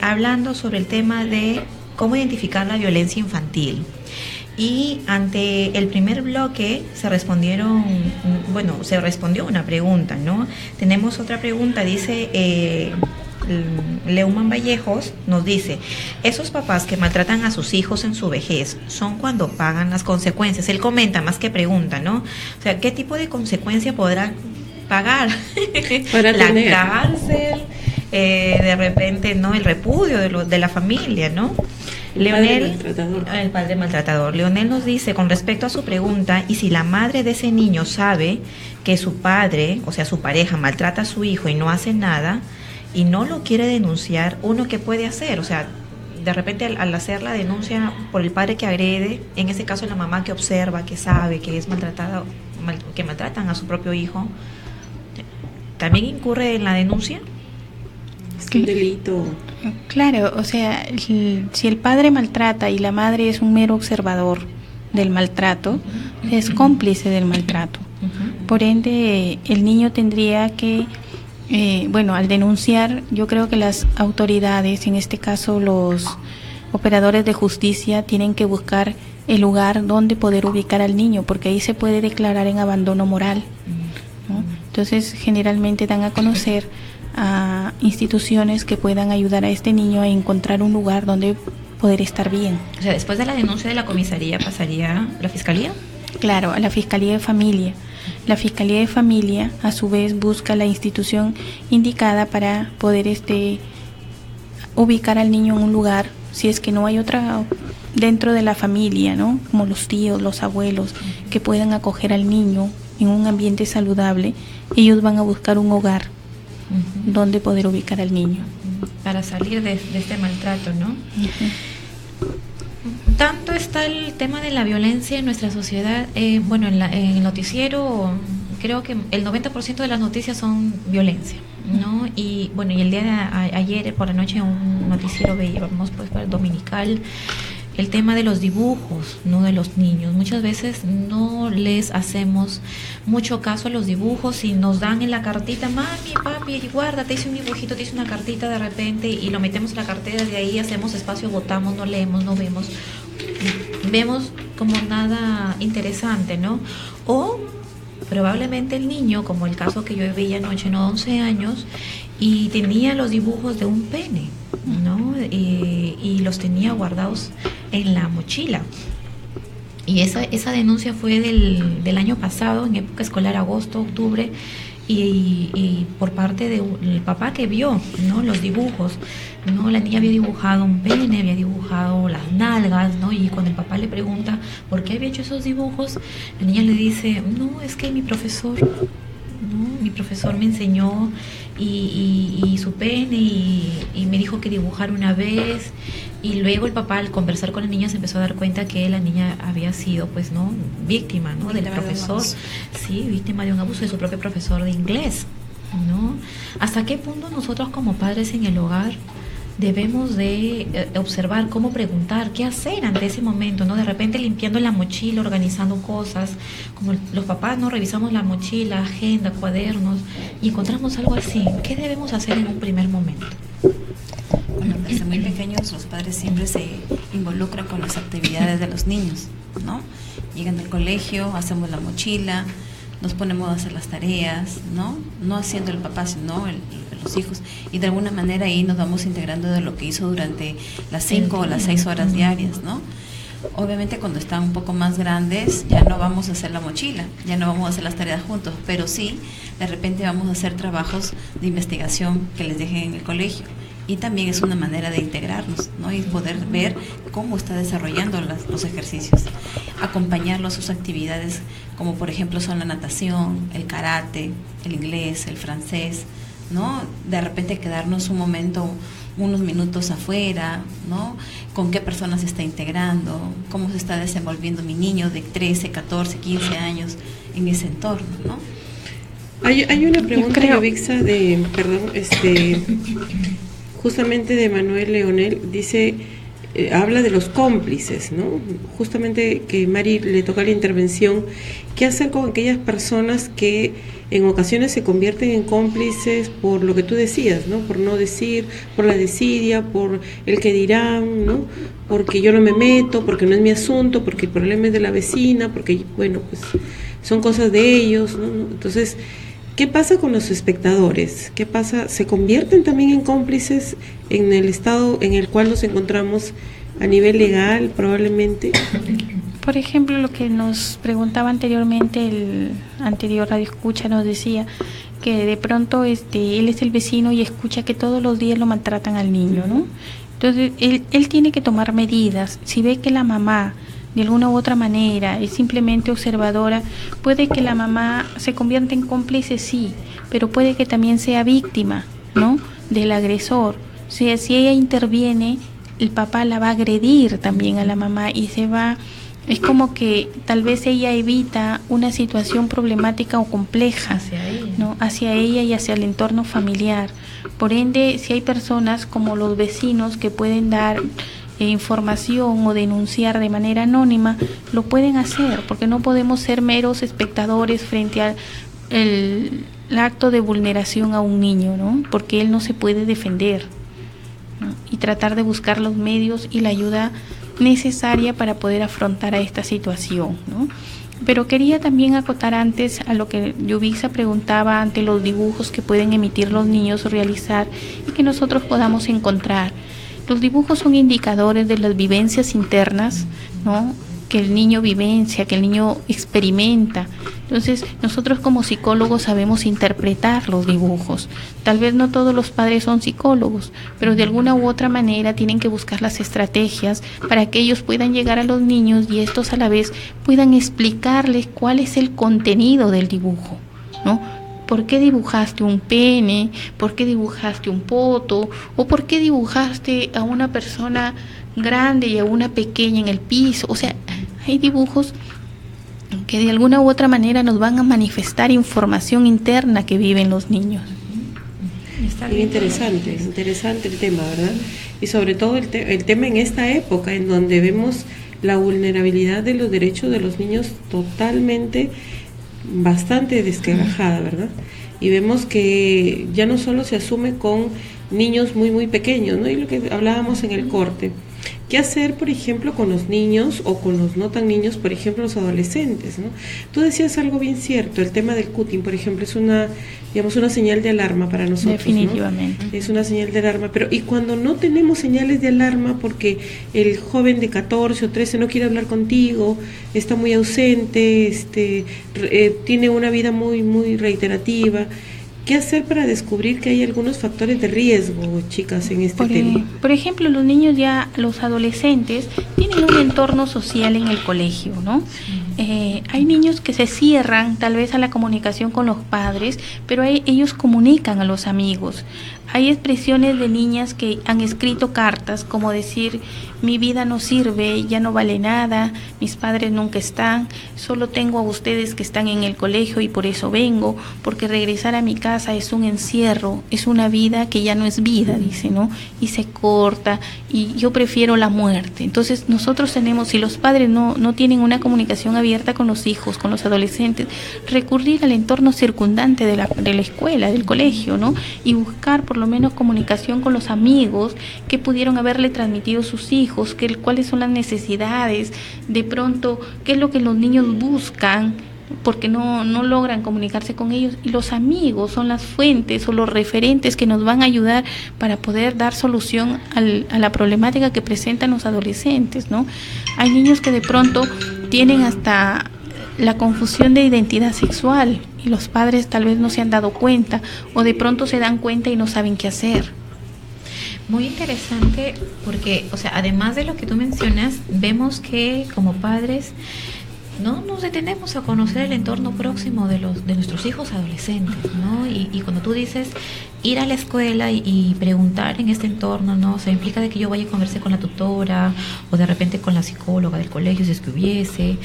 A: hablando sobre el tema de cómo identificar la violencia infantil. Y ante el primer bloque se respondió una pregunta, ¿no? Tenemos otra pregunta, dice Leuman Vallejos, nos dice, esos papás que maltratan a sus hijos en su vejez son cuando pagan las consecuencias. Él comenta más que pregunta, ¿no? O sea, ¿qué tipo de consecuencia podrán pagar?
E: Para
A: la
E: tener
A: cárcel, de repente, ¿no? El repudio de la familia, ¿no? Leonel, el padre maltratador. Leonel nos dice, con respecto a su pregunta, y si la madre de ese niño sabe que su padre, o sea, su pareja, maltrata a su hijo y no hace nada, y no lo quiere denunciar, ¿uno qué puede hacer? O sea, de repente al hacer la denuncia por el padre que agrede, en ese caso la mamá que observa, que sabe que es maltratada, que maltratan a su propio hijo, ¿también incurre en la denuncia?
E: Es un delito.
D: Claro, o sea, si el padre maltrata y la madre es un mero observador del maltrato, es cómplice del maltrato. Por ende, el niño tendría que, al denunciar, yo creo que las autoridades, en este caso los operadores de justicia, tienen que buscar el lugar donde poder ubicar al niño, porque ahí se puede declarar en abandono moral, ¿no? Entonces, generalmente dan a conocer a instituciones que puedan ayudar a este niño a encontrar un lugar donde poder estar bien.
A: O sea, después de la denuncia de la comisaría, ¿pasaría a la fiscalía?
D: Claro, a la Fiscalía de Familia. La Fiscalía de Familia, a su vez, busca la institución indicada para poder ubicar al niño en un lugar, si es que no hay otra dentro de la familia, ¿no? Como los tíos, los abuelos, que puedan acoger al niño en un ambiente saludable. Ellos van a buscar un hogar donde poder ubicar al niño.
A: Para salir de este maltrato, ¿no? Tanto está el tema de la violencia en nuestra sociedad. En el noticiero creo que el 90% de las noticias son violencia, ¿no? Y el día de ayer por la noche en un noticiero veíamos, pues, dominical, el tema de los dibujos, ¿no? De los niños. Muchas veces no les hacemos mucho caso a los dibujos y nos dan en la cartita, mami, papi, guarda, te hice un dibujito, te hice una cartita de repente, y lo metemos en la cartera, de ahí hacemos espacio, botamos, no leemos, no vemos. Vemos como nada interesante, ¿no? O probablemente el niño, como el caso que yo veía anoche, 11 años, y tenía los dibujos de un pene, ¿no? Y los tenía guardados en la mochila. Y esa denuncia fue del año pasado, en época escolar, agosto, octubre, y por parte del papá que vio, ¿no? Los dibujos, ¿no? La niña había dibujado un pene, había dibujado las nalgas, ¿no? Y cuando el papá le pregunta por qué había hecho esos dibujos, la niña le dice, no, es que mi profesor me enseñó y su pene y me dijo que dibujar una vez. Y luego el papá, al conversar con la niña, se empezó a dar cuenta que la niña había sido, pues, ¿no? Víctima, ¿no? Del profesor. Sí, víctima de un abuso de su propio profesor de inglés, ¿no? ¿Hasta qué punto nosotros como padres en el hogar debemos de observar, cómo preguntar, qué hacer ante ese momento, ¿no? De repente limpiando la mochila, organizando cosas, como los papás, ¿no? Revisamos la mochila, agenda, cuadernos, y encontramos algo así. ¿Qué debemos hacer en un primer momento?
B: Bueno, desde muy pequeños los padres siempre se involucran con las actividades de los niños, ¿no? Llegan del colegio, hacemos la mochila, nos ponemos a hacer las tareas, ¿no? No haciendo el papá, sino los hijos, y de alguna manera ahí nos vamos integrando de lo que hizo durante las 5 o las 6 horas diarias, ¿no? Obviamente cuando están un poco más grandes ya no vamos a hacer la mochila, ya no vamos a hacer las tareas juntos, pero sí, de repente vamos a hacer trabajos de investigación que les dejen en el colegio. Y también es una manera de integrarnos, ¿no? Y poder ver cómo está desarrollando los ejercicios. Acompañarlos a sus actividades, como por ejemplo son la natación, el karate, el inglés, el francés, ¿no? De repente quedarnos un momento, unos minutos afuera, ¿no? Con qué personas se está integrando, cómo se está desenvolviendo mi niño de 13, 14, 15 años en ese entorno, ¿no?
E: Hay una pregunta, Yovixa, justamente de Manuel Leonel, dice, habla de los cómplices, ¿no? Justamente que Mari le toca la intervención, ¿qué hacer con aquellas personas que en ocasiones se convierten en cómplices por lo que tú decías, ¿no? Por no decir, por la desidia, por el que dirán, ¿no? Porque yo no me meto, porque no es mi asunto, porque el problema es de la vecina, porque, bueno, pues son cosas de ellos, ¿no? Entonces, ¿qué pasa con los espectadores? ¿Qué pasa? ¿Se convierten también en cómplices en el estado en el cual nos encontramos a nivel legal, probablemente?
D: Por ejemplo, lo que nos preguntaba anteriormente, el anterior radio escucha nos decía que de pronto él es el vecino y escucha que todos los días lo maltratan al niño, ¿no? Entonces, él tiene que tomar medidas. Si ve que la mamá de alguna u otra manera es simplemente observadora, puede que la mamá se convierta en cómplice, sí, pero puede que también sea víctima, ¿no?, del agresor. O sea, si ella interviene, el papá la va a agredir también a la mamá y es como que tal vez ella evita una situación problemática o compleja hacia ella y hacia el entorno familiar. Por ende, si hay personas como los vecinos que pueden dar información o denunciar de manera anónima, lo pueden hacer, porque no podemos ser meros espectadores frente al el acto de vulneración a un niño, ¿no? Porque él no se puede defender, ¿no? Y tratar de buscar los medios y la ayuda necesaria para poder afrontar a esta situación, ¿no? Pero quería también acotar antes a lo que Yovixa preguntaba ante los dibujos que pueden emitir los niños o realizar y que nosotros podamos encontrar. Los dibujos son indicadores de las vivencias internas, ¿no?, que el niño vivencia, que el niño experimenta. Entonces, nosotros como psicólogos sabemos interpretar los dibujos. Tal vez no todos los padres son psicólogos, pero de alguna u otra manera tienen que buscar las estrategias para que ellos puedan llegar a los niños y estos a la vez puedan explicarles cuál es el contenido del dibujo, ¿no? ¿Por qué dibujaste un pene? ¿Por qué dibujaste un poto? ¿O por qué dibujaste a una persona grande y a una pequeña en el piso? O sea, hay dibujos que de alguna u otra manera nos van a manifestar información interna que viven los niños.
E: Está bien interesante el tema, ¿verdad? Y sobre todo el tema en esta época en donde vemos la vulnerabilidad de los derechos de los niños totalmente bastante desquebrajada, ¿verdad? Y vemos que ya no solo se asume con niños muy muy pequeños, ¿no? Y lo que hablábamos en el corte, ¿qué hacer, por ejemplo, con los niños o con los no tan niños, por ejemplo, los adolescentes, ¿no? Tú decías algo bien cierto, el tema del cutting, por ejemplo, es una señal de alarma para nosotros,
D: definitivamente,
E: ¿no? Es una señal de alarma, pero y cuando no tenemos señales de alarma porque el joven de 14 o 13 no quiere hablar contigo, está muy ausente, tiene una vida muy muy reiterativa, ¿qué hacer para descubrir que hay algunos factores de riesgo, chicas, en este tema?
D: Por ejemplo, los niños los adolescentes tienen un entorno social en el colegio, ¿no? Hay niños que se cierran tal vez a la comunicación con los padres, pero ellos comunican a los amigos. Hay expresiones de niñas que han escrito cartas como decir: mi vida no sirve, ya no vale nada, mis padres nunca están, solo tengo a ustedes que están en el colegio y por eso vengo, porque regresar a mi casa es un encierro, es una vida que ya no es vida, dice, ¿no? Y se corta y yo prefiero la muerte. Entonces nosotros tenemos, si los padres no tienen una comunicación abierta con los hijos, con los adolescentes, recurrir al entorno circundante de la escuela, del colegio, ¿no? Y buscar por lo menos comunicación con los amigos que pudieron haberle transmitido sus hijos, cuáles son las necesidades, de pronto qué es lo que los niños buscan, porque no logran comunicarse con ellos, y los amigos son las fuentes o los referentes que nos van a ayudar para poder dar solución a la problemática que presentan los adolescentes, ¿no? Hay niños que de pronto tienen hasta la confusión de identidad sexual y los padres tal vez no se han dado cuenta, o de pronto se dan cuenta y no saben qué hacer.
A: Muy interesante porque, o sea, además de lo que tú mencionas, vemos que como padres no nos detenemos a conocer el entorno próximo de nuestros hijos adolescentes, ¿no? Y cuando tú dices ir a la escuela y preguntar en este entorno, ¿no? O sea, implica de que yo vaya a conversar con la tutora o de repente con la psicóloga del colegio si es que hubiese.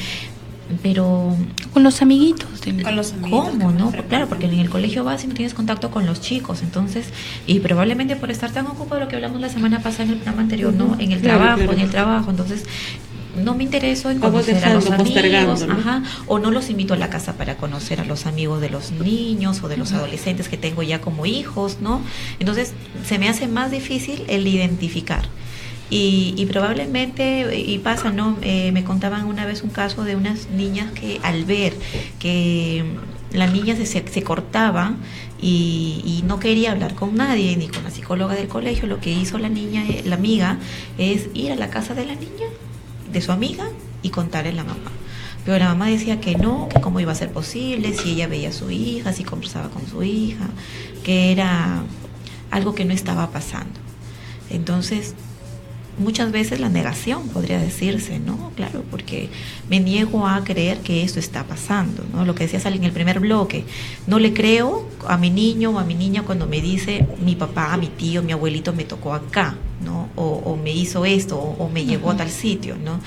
A: pero
D: con los amiguitos.
B: Con los amiguitos.
A: ¿Cómo, no? Claro, porque en el colegio vas y no tienes contacto con los chicos, entonces, y probablemente por estar tan ocupado, lo que hablamos la semana pasada en el programa anterior, ¿no? En el trabajo, entonces no me intereso en conocer a los amigos, o no los invito a la casa para conocer a los amigos de los niños o de los adolescentes que tengo ya como hijos, ¿no? Entonces se me hace más difícil el identificar. Y probablemente, y pasa, ¿no? Me contaban una vez un caso de unas niñas que al ver que la niña se cortaba y no quería hablar con nadie, ni con la psicóloga del colegio, lo que hizo la niña, la amiga, es ir a la casa de la niña, de su amiga, y contarle a la mamá. Pero la mamá decía que no, que cómo iba a ser posible, si ella veía a su hija, si conversaba con su hija, que era algo que no estaba pasando. Entonces, muchas veces la negación, podría decirse, ¿no? Claro, porque me niego a creer que esto está pasando, ¿no? Lo que decías en el primer bloque, no le creo a mi niño o a mi niña cuando me dice mi papá, mi tío, mi abuelito me tocó acá, ¿no? O me hizo esto, o me llevó a tal sitio, ¿no?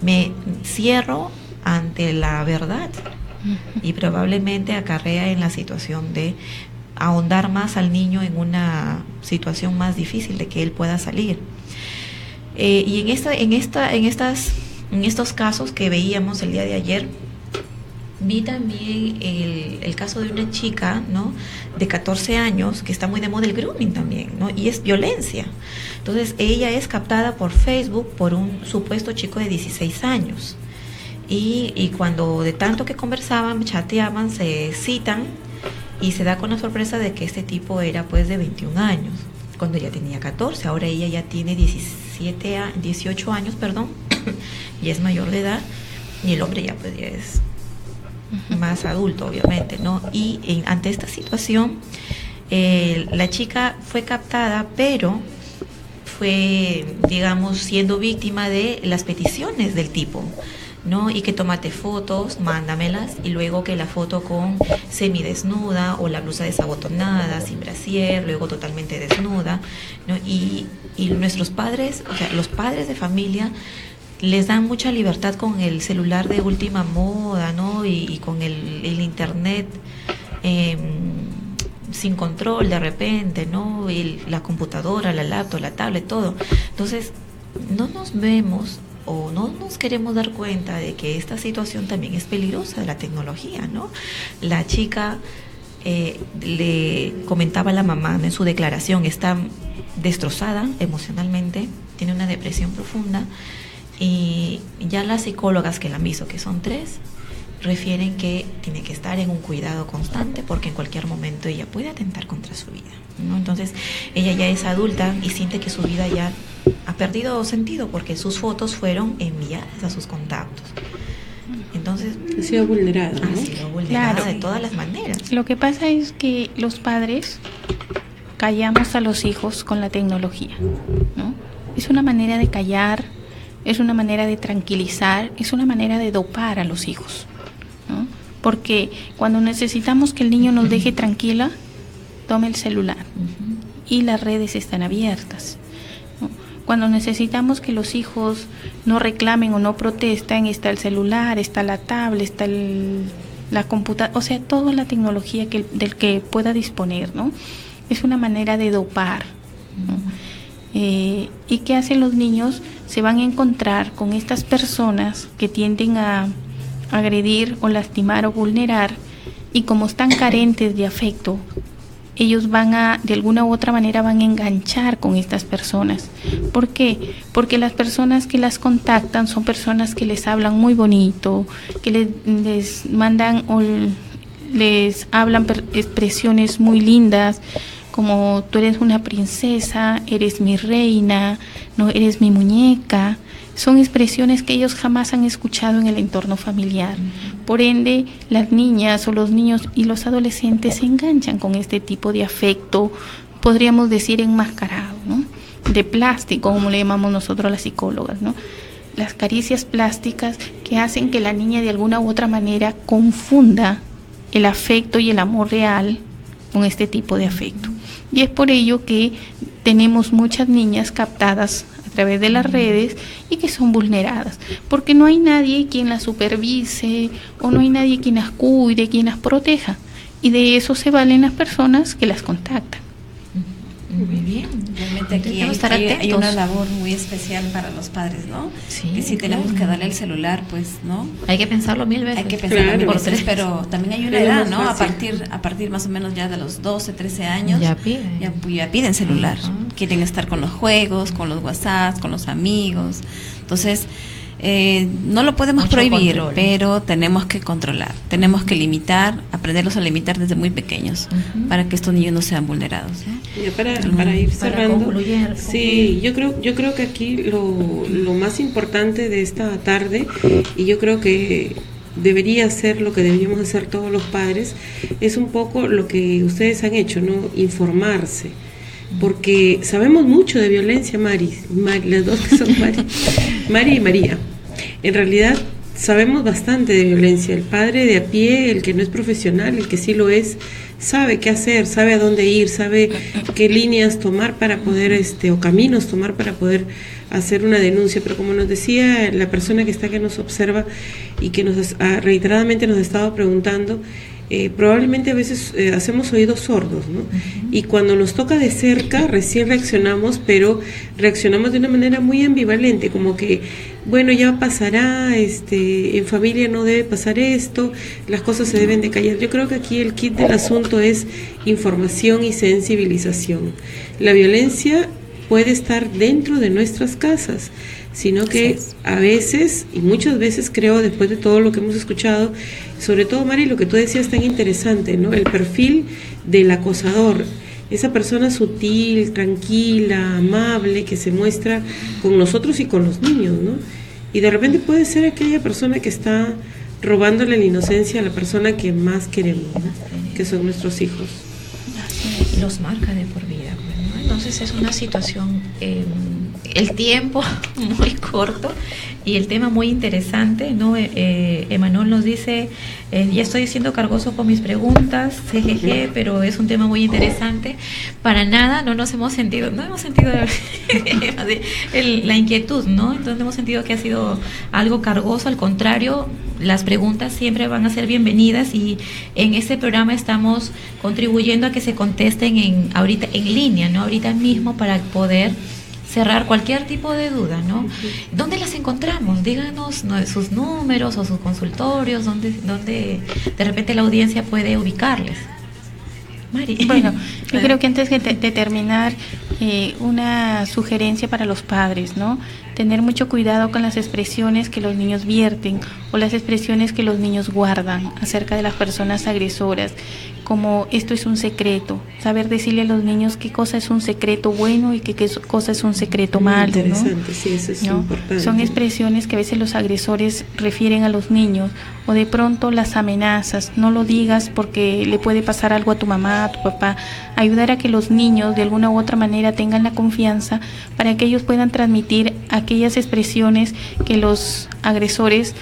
A: Me cierro ante la verdad y probablemente acarrea en la situación de ahondar más al niño en una situación más difícil de que él pueda salir. Y en estos casos que veíamos el día de ayer, vi también el caso de una chica, ¿no?, de 14 años, que está muy de moda el grooming también, ¿no? Y es violencia. Entonces, ella es captada por Facebook por un supuesto chico de 16 años. Y cuando de tanto que conversaban, chateaban, se citan, y se da con la sorpresa de que este tipo era pues de 21 años, cuando ella tenía 14. Ahora ella ya tiene 18 años, y es mayor de edad, y el hombre ya pues ya es más adulto, obviamente, ¿no? Y ante esta situación, la chica fue captada, pero fue, digamos, siendo víctima de las peticiones del tipo, ¿no? Y que tómate fotos, mándamelas, y luego que la foto con semidesnuda o la blusa desabotonada, sin brasier, luego totalmente desnuda, ¿no? Y nuestros padres, o sea, los padres de familia, les dan mucha libertad con el celular de última moda, ¿no? Y con el internet sin control de repente, ¿no? La computadora, la laptop, la tablet, todo. Entonces, no nos vemos o no nos queremos dar cuenta de que esta situación también es peligrosa de la tecnología, ¿no? La chica le comentaba a la mamá, ¿no?, en su declaración, está destrozada emocionalmente, tiene una depresión profunda, y ya las psicólogas que la han visto, que son 3, refieren que tiene que estar en un cuidado constante porque en cualquier momento ella puede atentar contra su vida, ¿no? Entonces ella ya es adulta y siente que su vida ya ha perdido sentido porque sus fotos fueron enviadas a sus contactos. Entonces
E: ha sido vulnerada, ¿no?
A: Ha sido vulnerada, claro, de todas las maneras.
D: Lo que pasa es que los padres callamos a los hijos con la tecnología, ¿no? Es una manera de callar, es una manera de tranquilizar, es una manera de dopar a los hijos, ¿no? Porque cuando necesitamos que el niño nos deje tranquila, tome el celular y las redes están abiertas, ¿no? Cuando necesitamos que los hijos no reclamen o no protesten, está el celular, está la tablet, está la computadora, o sea, toda la tecnología del que pueda disponer, ¿no? Es una manera de dopar, ¿no? ¿Y qué hacen los niños? Se van a encontrar con estas personas que tienden a agredir o lastimar o vulnerar, y como están carentes de afecto, ellos de alguna u otra manera van a enganchar con estas personas. ¿Por qué? Porque las personas que las contactan son personas que les hablan muy bonito, que les mandan o les hablan expresiones muy lindas, como tú eres una princesa, eres mi reina, no eres mi muñeca. Son expresiones que ellos jamás han escuchado en el entorno familiar. Por ende, las niñas o los niños y los adolescentes se enganchan con este tipo de afecto, podríamos decir enmascarado, ¿no? De plástico, como le llamamos nosotros las psicólogas, ¿no? Las caricias plásticas que hacen que la niña de alguna u otra manera confunda el afecto y el amor real con este tipo de afecto. Y es por ello que tenemos muchas niñas captadas a través de las redes y que son vulneradas, porque no hay nadie quien las supervise o no hay nadie quien las cuide, quien las proteja, y de eso se valen las personas que las contactan.
A: Muy bien.
B: Realmente aquí hay una labor muy especial para los padres, ¿no?
A: Sí,
B: que si tenemos que darle el celular, pues, ¿no?
A: Hay que pensarlo 1000 veces.
B: Hay que pensarlo 1000
A: por
B: veces,
A: 3.
B: pero también hay una edad, ¿no? A partir más o menos ya de los 12, 13 años, ya piden celular. Quieren estar con los juegos, con los WhatsApp, con los amigos. Entonces, no lo podemos prohibir, pero tenemos que controlar, tenemos que limitar, aprenderlos a limitar desde muy pequeños, para que estos niños no sean vulnerados, ¿no?
E: Para ir cerrando,
A: sí,
E: yo creo que aquí lo más importante de esta tarde, y yo creo que debería ser lo que deberíamos hacer todos los padres, es un poco lo que ustedes han hecho, ¿no? Informarse. Porque sabemos mucho de violencia, Mari, las dos que son Mari y María. En realidad sabemos bastante de violencia. El padre de a pie, el que no es profesional, el que sí lo es, sabe qué hacer, sabe a dónde ir, sabe qué líneas tomar para poder, o caminos tomar para poder hacer una denuncia. Pero como nos decía la persona que está, que nos observa y que reiteradamente nos ha estado preguntando, probablemente a veces hacemos oídos sordos, ¿no? Y cuando nos toca de cerca recién reaccionamos, pero reaccionamos de una manera muy ambivalente, como que, bueno, ya pasará, en familia no debe pasar esto, las cosas se deben de callar. Yo creo que aquí el kit del asunto es información y sensibilización. La violencia puede estar dentro de nuestras casas, sino que a veces, y muchas veces creo, después de todo lo que hemos escuchado, sobre todo, Mari, lo que tú decías tan interesante, ¿no? El perfil del acosador, esa persona sutil, tranquila, amable, que se muestra con nosotros y con los niños, ¿no? Y de repente puede ser aquella persona que está robándole la inocencia a la persona que más queremos, ¿no? Que son nuestros hijos.
A: Los marca de por vida, ¿no? Entonces es una situación, el tiempo muy corto y el tema muy interesante, ¿no? Emanuel nos dice, ya estoy siendo cargoso con mis preguntas, jejeje, pero es un tema muy interesante. Para nada no hemos sentido la inquietud, ¿no? Entonces no hemos sentido que ha sido algo cargoso, al contrario, las preguntas siempre van a ser bienvenidas, y en este programa estamos contribuyendo a que se contesten ahorita en línea, ¿no? Ahorita mismo, para poder cerrar cualquier tipo de duda, ¿no? ¿Dónde las encontramos? Díganos sus números o sus consultorios, donde de repente la audiencia puede ubicarles. Mari.
D: Bueno, yo creo que antes de terminar, una sugerencia para los padres, ¿no? Tener mucho cuidado con las expresiones que los niños vierten o las expresiones que los niños guardan acerca de las personas agresoras, como esto es un secreto, saber decirle a los niños qué cosa es un secreto bueno y qué cosa es un secreto malo, ¿no?
E: Interesante, sí, eso es importante.
D: Son expresiones que a veces los agresores refieren a los niños, o de pronto las amenazas, no lo digas porque le puede pasar algo a tu mamá, a tu papá. Ayudar a que los niños de alguna u otra manera tengan la confianza para que ellos puedan transmitir aquellas expresiones que los agresores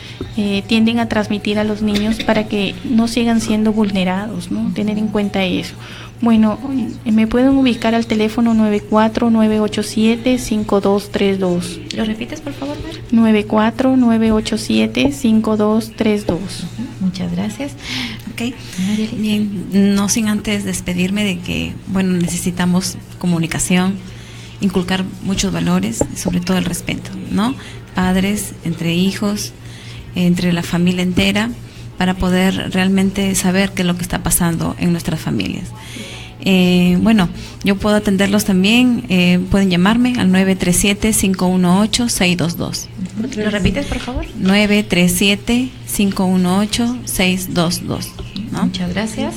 D: tienden a transmitir a los niños, para que no sigan siendo vulnerados, ¿no? Tener en cuenta eso. Bueno, me pueden ubicar al teléfono 94-987-5232.
A: ¿Lo repites, por favor, Mari?
D: 94-987-5232.
B: Muchas gracias. Okay. Bien, no sin antes despedirme de que, bueno, necesitamos comunicación, inculcar muchos valores, sobre todo el respeto, ¿no? Padres, entre hijos, entre la familia entera, para poder realmente saber qué es lo que está pasando en nuestras familias. Bueno, yo puedo atenderlos también, pueden llamarme al 937-518-622.
A: ¿Lo repites, por favor?
B: 937-518-622. ¿no?
A: Muchas gracias.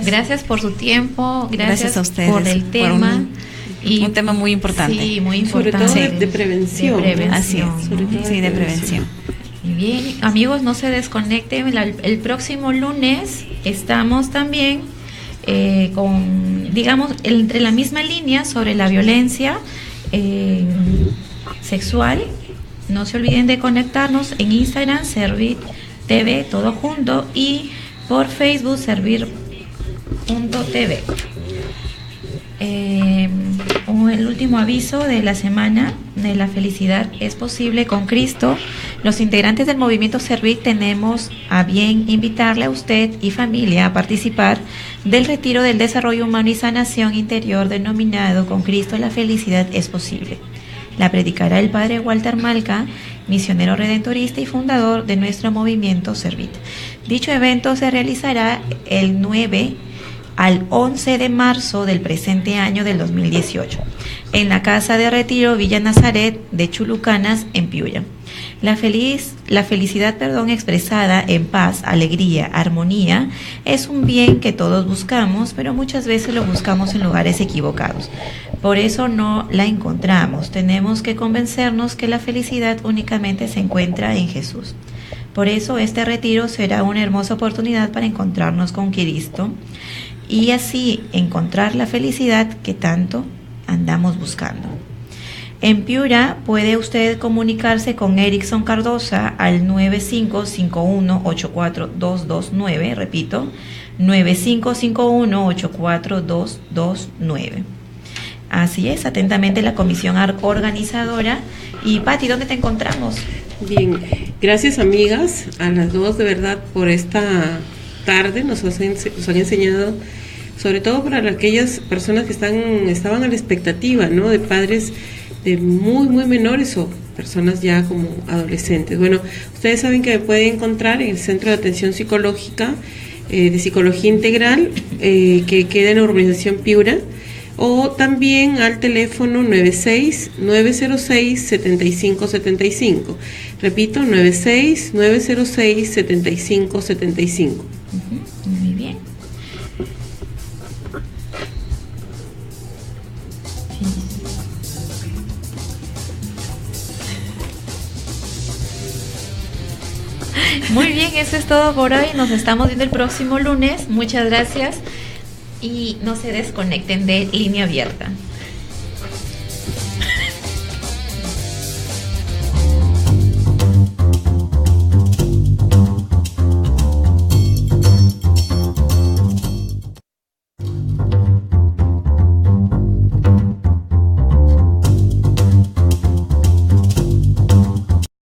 A: Gracias por su tiempo, gracias
B: a ustedes
A: por el tema.
B: Un tema muy importante.
A: Sí, muy importante.
E: Sobre todo de prevención.
B: Así es, sí, de prevención.
A: Bien, amigos, no se desconecten. El próximo lunes estamos también con, digamos, entre la misma línea sobre la violencia sexual. No se olviden de conectarnos en Instagram, Servir TV, todo junto, y por Facebook, Servir.tv. el último aviso de la semana de la felicidad es posible con Cristo. Los integrantes del movimiento Servit tenemos a bien invitarle a usted y familia a participar del retiro del desarrollo humano y sanación interior denominado Con Cristo la felicidad es posible. La predicará el padre Walter Malca, misionero redentorista y fundador de nuestro movimiento Servit. Dicho evento se realizará el 9 al 11 de marzo del presente año del 2018, en la Casa de Retiro Villa Nazaret de Chulucanas, en Piura. La felicidad expresada en paz, alegría, armonía, es un bien que todos buscamos, pero muchas veces lo buscamos en lugares equivocados. Por eso no la encontramos. Tenemos que convencernos que la felicidad únicamente se encuentra en Jesús. Por eso este retiro será una hermosa oportunidad para encontrarnos con Cristo y así encontrar la felicidad que tanto andamos buscando. En Piura puede usted comunicarse con Erickson Cardosa al 9551-84229, repito, 9551-84229. Así es, atentamente la comisión organizadora. Y Pati, ¿dónde te encontramos?
E: Bien, gracias amigas, a las dos de verdad por esta tarde, nos han enseñado, sobre todo para aquellas personas que estaban a la expectativa, ¿no? De padres de muy menores o personas ya como adolescentes. Bueno, ustedes saben que me pueden encontrar en el Centro de Atención Psicológica de Psicología Integral que queda en la urbanización Piura, o también al teléfono 96-906-7575. Repito, 96-906-7575.
A: Muy bien. Muy bien, eso es todo por hoy. Nos estamos viendo el próximo lunes. Muchas gracias y no se desconecten de Línea Abierta.